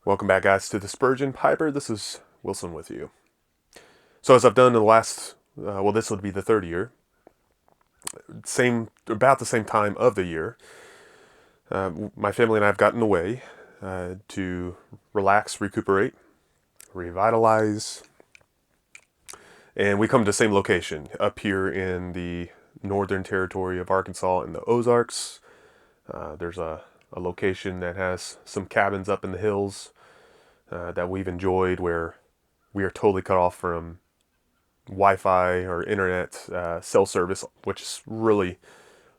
Welcome back, guys, to the TheSpurgeonPiper. This is Wilson with you. So, as I've done in the last, this would be the third year, about the same time of the year, my family and I have gotten away to relax, recuperate, revitalize, and we come to the same location up here in the northern territory of Arkansas in the Ozarks. There's a location that has some cabins up in the hills that we've enjoyed where we are totally cut off from Wi-Fi or internet cell service, which is really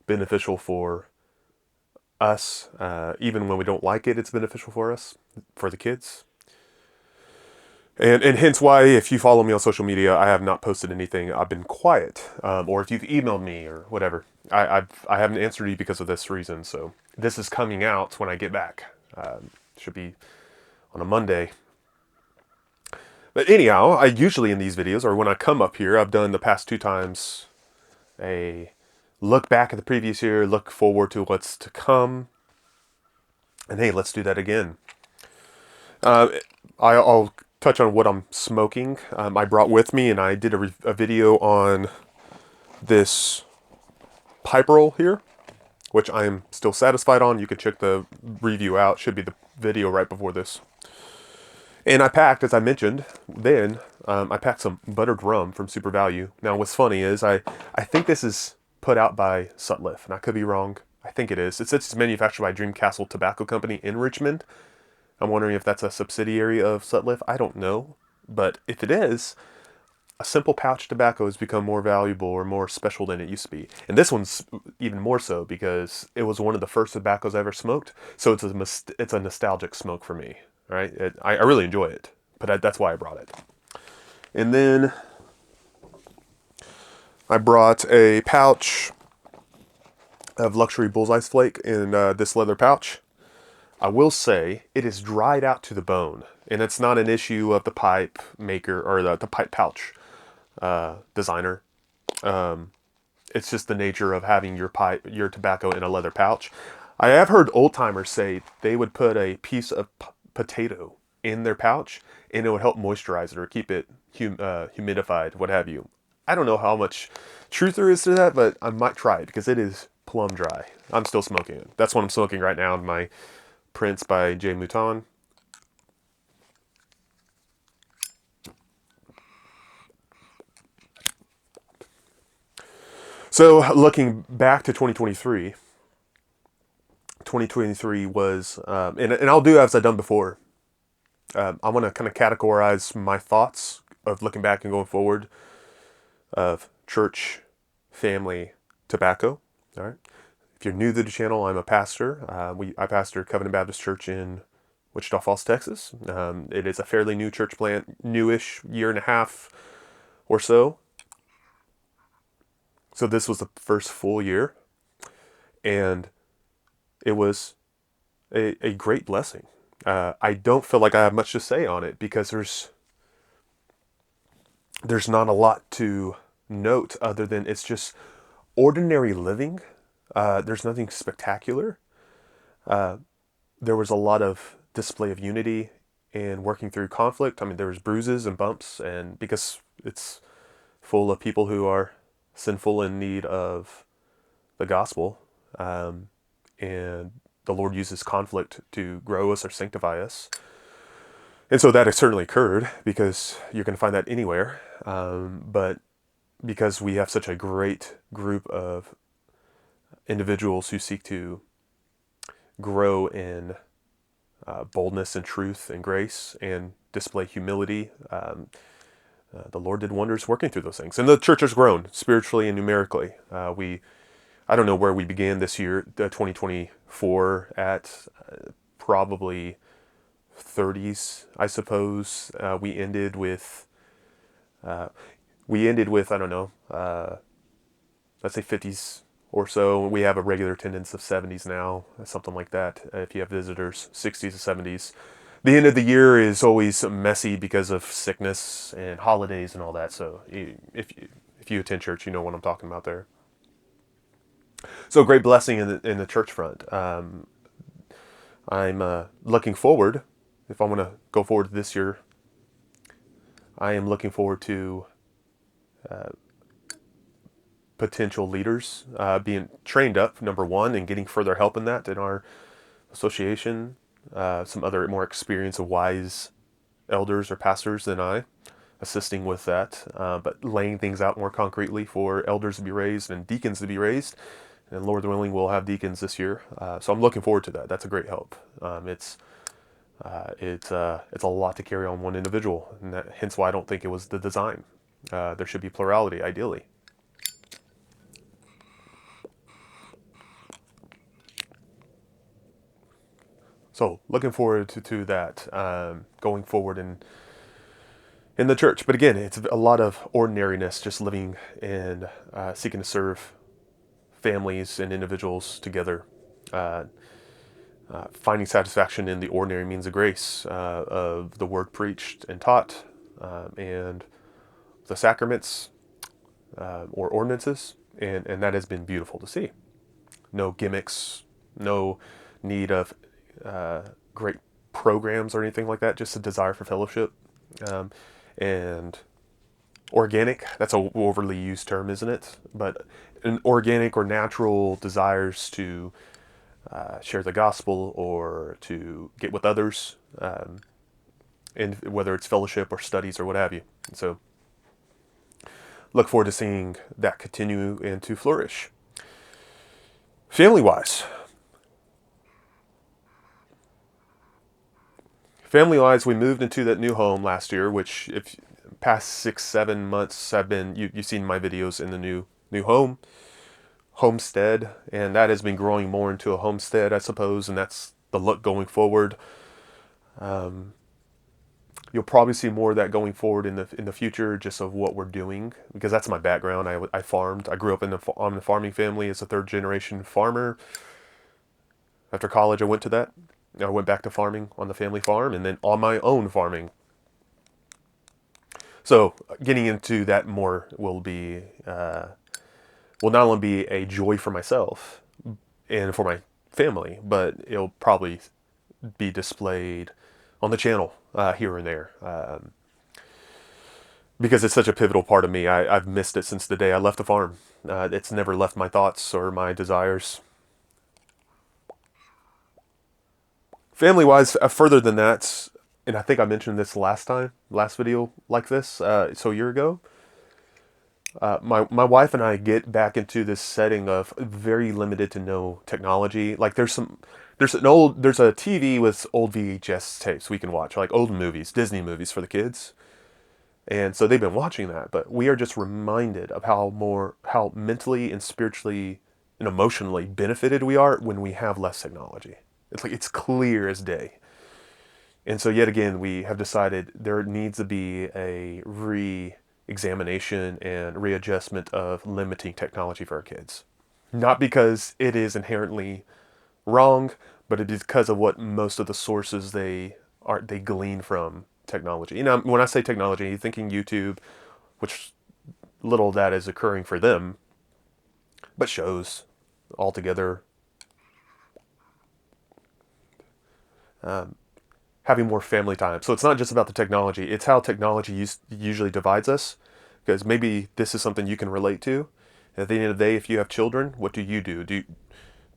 beneficial for us. Even when we don't like it, it's beneficial for us, for the kids. And hence why, if you follow me on social media, I have not posted anything. I've been quiet. Or if you've emailed me or whatever, I haven't answered you because of this reason. So this is coming out when I get back. Should be on a Monday. But anyhow, I usually in these videos, or when I come up here, I've done the past two times a look back at the previous year, look forward to what's to come. And hey, let's do that again. I'll touch on what I'm smoking. I brought with me, and I did a video on this pipe roll here, which I am still satisfied on. You can check the review out. Should be the video right before this. And I packed, as I mentioned, I packed some buttered rum from Super Value. Now, what's funny is I think this is put out by Sutliff, and I could be wrong. I think it is. It says it's manufactured by Dreamcastle Tobacco Company in Richmond. I'm wondering if that's a subsidiary of Sutliff. I don't know. But if it is, a simple pouch tobacco has become more valuable or more special than it used to be. And this one's even more so because it was one of the first tobaccos I ever smoked. So it's a nostalgic smoke for me. Right? I really enjoy it. But that's why I brought it. And then I brought a pouch of Luxury Bullseye's Flake in this leather pouch. I will say it is dried out to the bone, and it's not an issue of the pipe maker or the pipe pouch designer. It's just the nature of having your tobacco in a leather pouch. I have heard old timers say they would put a piece of potato in their pouch, and it would help moisturize it or keep it humidified, what have you. I don't know how much truth there is to that, but I might try it because it is plumb dry. I'm still smoking it. That's what I'm smoking right now in my Prince by J. Mouton. So looking back to 2023, 2023 was, and I'll do as I've done before. I want to kind of categorize my thoughts of looking back and going forward of church, family, tobacco. All right. If you're new to the channel, I'm a pastor. I pastor Covenant Baptist Church in Wichita Falls, Texas. It is a fairly new church plant, newish, year and a half or so. So this was the first full year, and it was a great blessing. I don't feel like I have much to say on it because there's not a lot to note other than it's just ordinary living. There's nothing spectacular. There was a lot of display of unity and working through conflict. I mean, there was bruises and bumps, and because it's full of people who are sinful in need of the gospel, and the Lord uses conflict to grow us or sanctify us. And so that has certainly occurred because you're going to find that anywhere. But because we have such a great group of individuals who seek to grow in boldness and truth and grace and display humility, the Lord did wonders working through those things. And the church has grown spiritually and numerically. I don't know where we began this year, 2024, at probably 30s, I suppose. We ended with, I don't know, let's say 50s or so. We have a regular attendance of 70s now, something like that. If you have visitors, 60s to 70s. The end of the year is always messy because of sickness and holidays and all that. So if you attend church, you know what I'm talking about there. So great blessing in the church front. I'm looking forward if I want to go forward this year, I am looking forward to potential leaders being trained up, number one, and getting further help in that in our association. Some other more experienced, wise elders or pastors than I, assisting with that, but laying things out more concretely for elders to be raised and deacons to be raised. And Lord willing, we'll have deacons this year. So I'm looking forward to that. That's a great help. It's a lot to carry on one individual, and hence why I don't think it was the design. There should be plurality, ideally. So looking forward to that going forward in the church. But again, it's a lot of ordinariness, just living and seeking to serve families and individuals together. Finding satisfaction in the ordinary means of grace of the word preached and taught, and the sacraments or ordinances, and that has been beautiful to see. No gimmicks, no need of great programs or anything like that, just a desire for fellowship. And organic, that's a overly used term, isn't it? But an organic or natural desires to share the gospel or to get with others, and whether it's fellowship or studies or what have you. And so look forward to seeing that continue and to flourish. Family-wise, we moved into that new home last year, which if past 6-7 months have been, you've seen my videos in the new homestead, and that has been growing more into a homestead, I suppose, and that's the look going forward. You'll probably see more of that going forward in the future, just of what we're doing, because that's my background. I farmed. I grew up on the farming family as a third generation farmer. After college, I went to that. I went back to farming on the family farm, and then on my own farming. So getting into that more will not only be a joy for myself and for my family, but it'll probably be displayed on the channel here and there, because it's such a pivotal part of me. I've missed it since the day I left the farm. It's never left my thoughts or my desires. Family-wise, further than that, and I think I mentioned this last video like this, so a year ago, my wife and I get back into this setting of very limited to no technology. Like there's a TV with old VHS tapes we can watch, like old movies, Disney movies for the kids. And so they've been watching that, but we are just reminded of how mentally and spiritually and emotionally benefited we are when we have less technology. It's clear as day. And so yet again, we have decided there needs to be a re-examination and readjustment of limiting technology for our kids. Not because it is inherently wrong, but it is because of what most of the sources they glean from technology. You know, when I say technology, you're thinking YouTube, which little of that is occurring for them, but shows altogether. Having more family time. So it's not just about the technology, it's how technology usually divides us, because maybe this is something you can relate to. At the end of the day, if you have children, what do you do? Do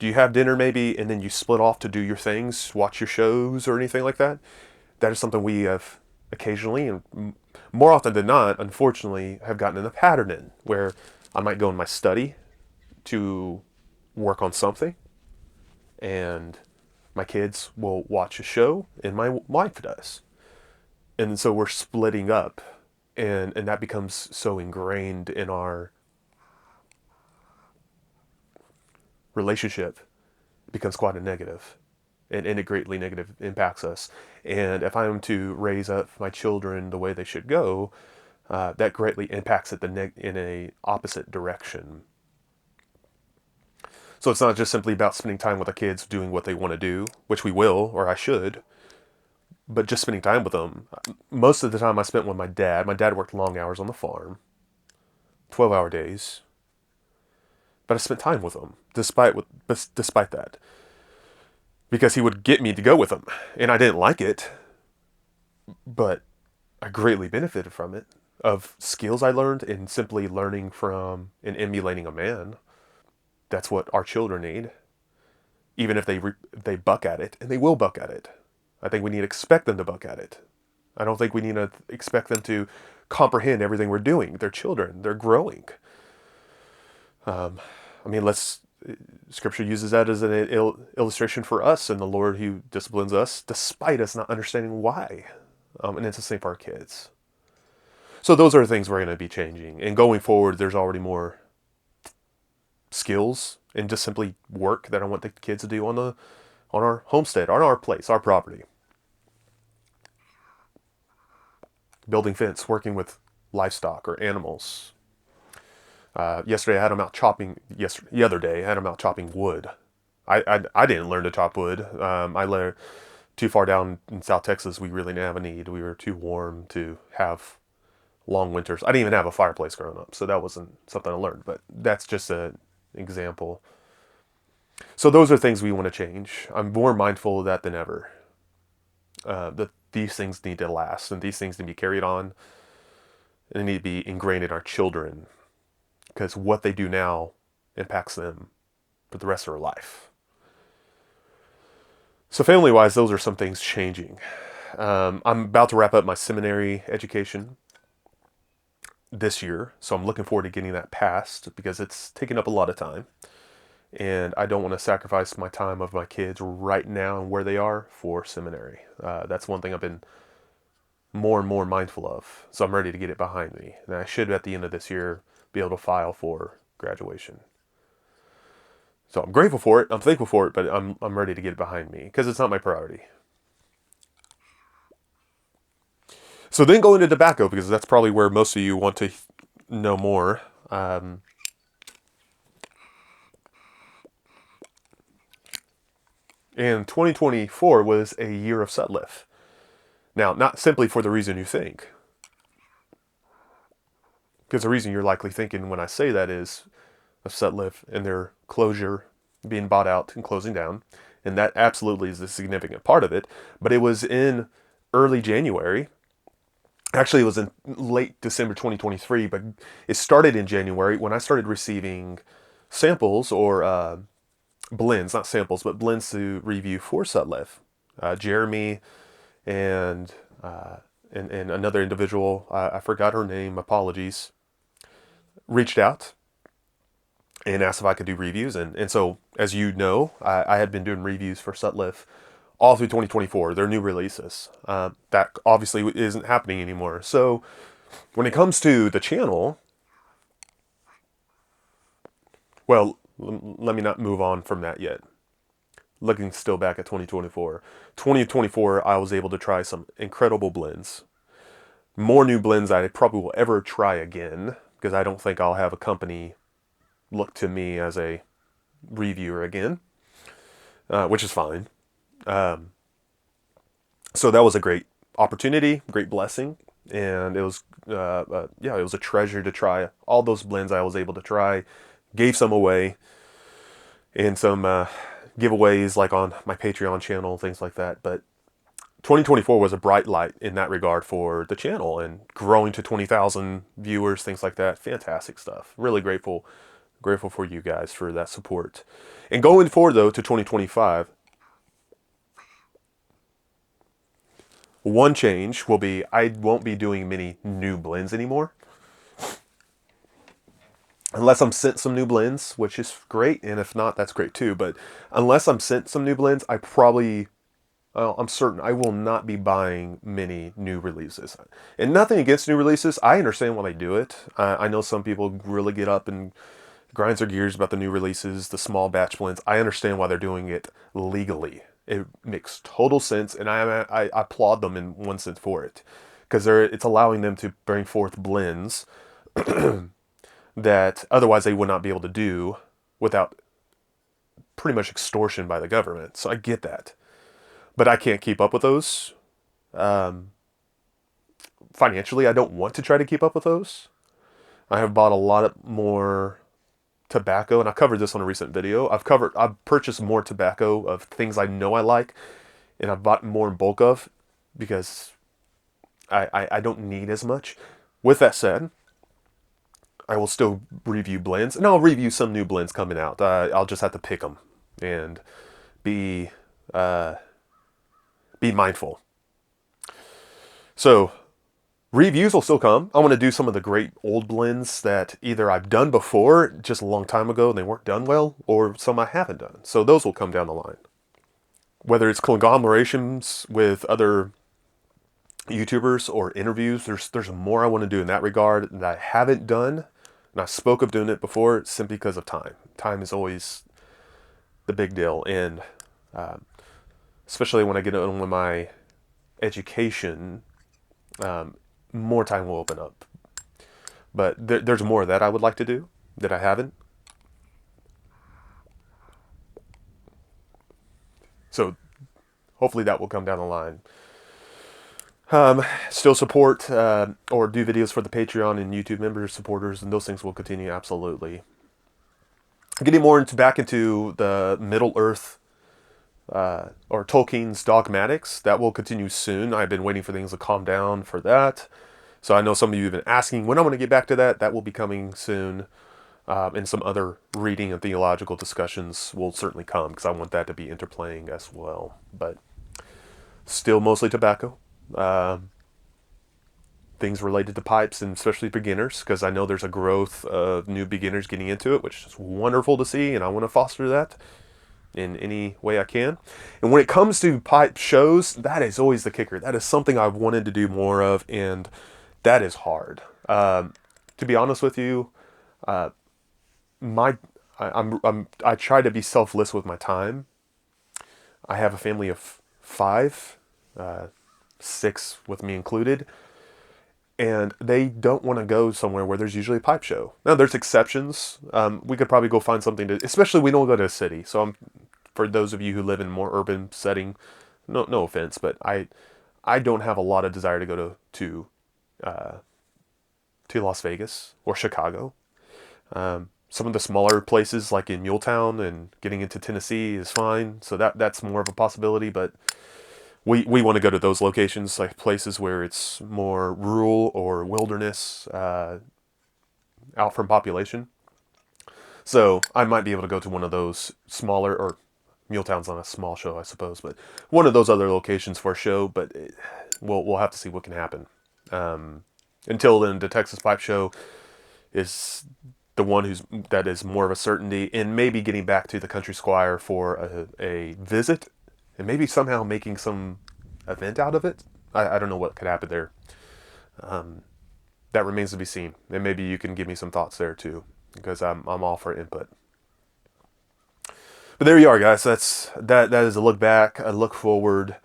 you have dinner maybe, and then you split off to do your things, watch your shows or anything like that? That is something we have occasionally, and more often than not, unfortunately, have gotten in a pattern in, where I might go in my study to work on something, and my kids will watch a show, and my wife does. And so we're splitting up, and that becomes so ingrained in our relationship, it becomes quite a negative, and it greatly negative impacts us. And if I am to raise up my children the way they should go, that greatly impacts it in a opposite direction. So it's not just simply about spending time with the kids doing what they want to do, which we will, or I should, but just spending time with them. Most of the time I spent with my dad. My dad worked long hours on the farm, 12-hour days, but I spent time with him despite that, because he would get me to go with him, and I didn't like it, but I greatly benefited from it, of skills I learned in simply learning from and emulating a man. That's what our children need, even if they buck at it, and they will buck at it. I think we need to expect them to buck at it. I don't think we need to expect them to comprehend everything we're doing. They're children. They're growing. I mean, Scripture uses that as an illustration for us and the Lord who disciplines us despite us not understanding why. And it's the same for our kids. So those are things we're going to be changing. And going forward, there's already more skills and just simply work that I want the kids to do on our homestead, on our place, our property. Building fence, working with livestock or animals. Yesterday I had them out chopping. The other day I had them out chopping wood. I didn't learn to chop wood. I learned too far down in South Texas. We really didn't have a need. We were too warm to have long winters. I didn't even have a fireplace growing up, so that wasn't something I learned. But that's just an example. So those are things we want to change. I'm more mindful of that than ever. That these things need to last, and these things need to be carried on, and they need to be ingrained in our children, because what they do now impacts them for the rest of their life. So family-wise, those are some things changing. I'm about to wrap up my seminary education this year, so I'm looking forward to getting that passed because it's taking up a lot of time. And I don't want to sacrifice my time of my kids right now and where they are for seminary. That's one thing I've been more and more mindful of. So I'm ready to get it behind me. And I should, at the end of this year, be able to file for graduation. So I'm grateful for it. I'm thankful for it, but I'm ready to get it behind me because it's not my priority. So then go into tobacco, because that's probably where most of you want to know more. And 2024 was a year of Sutliff. Now, not simply for the reason you think, because the reason you're likely thinking when I say that is of Sutliff and their closure, being bought out and closing down, and that absolutely is a significant part of it. But it was in early January. Actually, it was in late December 2023, but it started in January when I started receiving samples or blends, not samples, but blends to review for Sutliff. Jeremy and another individual, I forgot her name, apologies, reached out and asked if I could do reviews. And so, as you know, I had been doing reviews for Sutliff all through 2024, their new releases. That obviously isn't happening anymore. So when it comes to the channel, well, let me not move on from that yet. Looking still back at 2024. 2024, I was able to try some incredible blends. More new blends I probably will ever try again, because I don't think I'll have a company look to me as a reviewer again, which is fine. So that was a great opportunity, great blessing, and it was it was a treasure to try all those blends I was able to try. Gave some away, and some giveaways like on my Patreon channel, things like that. But 2024 was a bright light in that regard for the channel, and growing to 20,000 viewers, things like that. Fantastic stuff. Really grateful for you guys for that support. And going forward though to 2025, one change will be I won't be doing many new blends anymore. Unless I'm sent some new blends, which is great, and if not, that's great too. But unless I'm sent some new blends, I'm certain I will not be buying many new releases. And nothing against new releases. I understand why they do it. I know some people really get up and grinds their gears about the new releases, the small batch blends. I understand why they're doing it legally. It makes total sense, and I applaud them in one sense for it, because it's allowing them to bring forth blends that otherwise they would not be able to do without pretty much extortion by the government. So I get that, but I can't keep up with those. Financially, I don't want to try to keep up with those. I have bought a lot more tobacco, and I covered this on a recent video. I've purchased more tobacco of things I know I like, and I've bought more in bulk of, because I don't need as much. With that said, I will still review blends, and I'll review some new blends coming out. I'll just have to pick them and be be mindful. So reviews will still come. I want to do some of the great old blends that either I've done before, just a long time ago, and they weren't done well, or some I haven't done. So those will come down the line. Whether it's conglomerations with other YouTubers or interviews, there's more I want to do in that regard that I haven't done. And I spoke of doing it before simply because of time. Time is always the big deal. And especially when I get on with my education, more time will open up. But there's more that I would like to do that I haven't. So hopefully that will come down the line. Still support or do videos for the Patreon and YouTube members, supporters, and those things will continue, absolutely. Getting more back into the Middle Earth or Tolkien's dogmatics, that will continue soon. I've been waiting for things to calm down for that. So I know some of you have been asking when I'm going to get back to that. That will be coming soon. And some other reading and theological discussions will certainly come because I want that to be interplaying as well. But still mostly tobacco. Things related to pipes and especially beginners, because I know there's a growth of new beginners getting into it, which is wonderful to see, and I want to foster that in any way I can. And when it comes to pipe shows, that is always the kicker. That is something I've wanted to do more of, and that is hard. To be honest with you, I try to be selfless with my time. I have a family of 5, 6 with me included, and they don't want to go somewhere where there's usually a pipe show. Now, there's exceptions. We could probably go find something to, especially we don't go to a city. So for those of you who live in more urban setting, no offense, but I don't have a lot of desire to go to Las Vegas or Chicago. Some of the smaller places like in Muletown and getting into Tennessee is fine. So that's more of a possibility, but we want to go to those locations, like places where it's more rural or wilderness, out from population. So I might be able to go to one of those smaller, or Muletown's on a small show, I suppose, but one of those other locations for a show. But we'll have to see what can happen. Until then, the Texas Pipe Show is the one that is more of a certainty, and maybe getting back to the Country Squire for a visit, and maybe somehow making some event out of it. I don't know what could happen there. That remains to be seen, and maybe you can give me some thoughts there too, because I'm all for input. But there you are, guys. That is a look back, a look forward.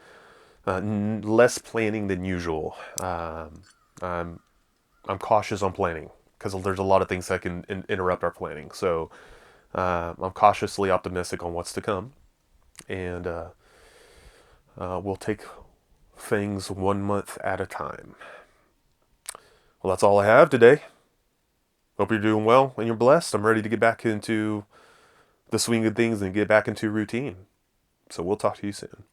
Less planning than usual. I'm cautious on planning, because there's a lot of things that can interrupt our planning. So I'm cautiously optimistic on what's to come, and we'll take things 1 month at a time. Well, that's all I have today. Hope you're doing well and you're blessed. I'm ready to get back into the swing of things and get back into routine. So we'll talk to you soon.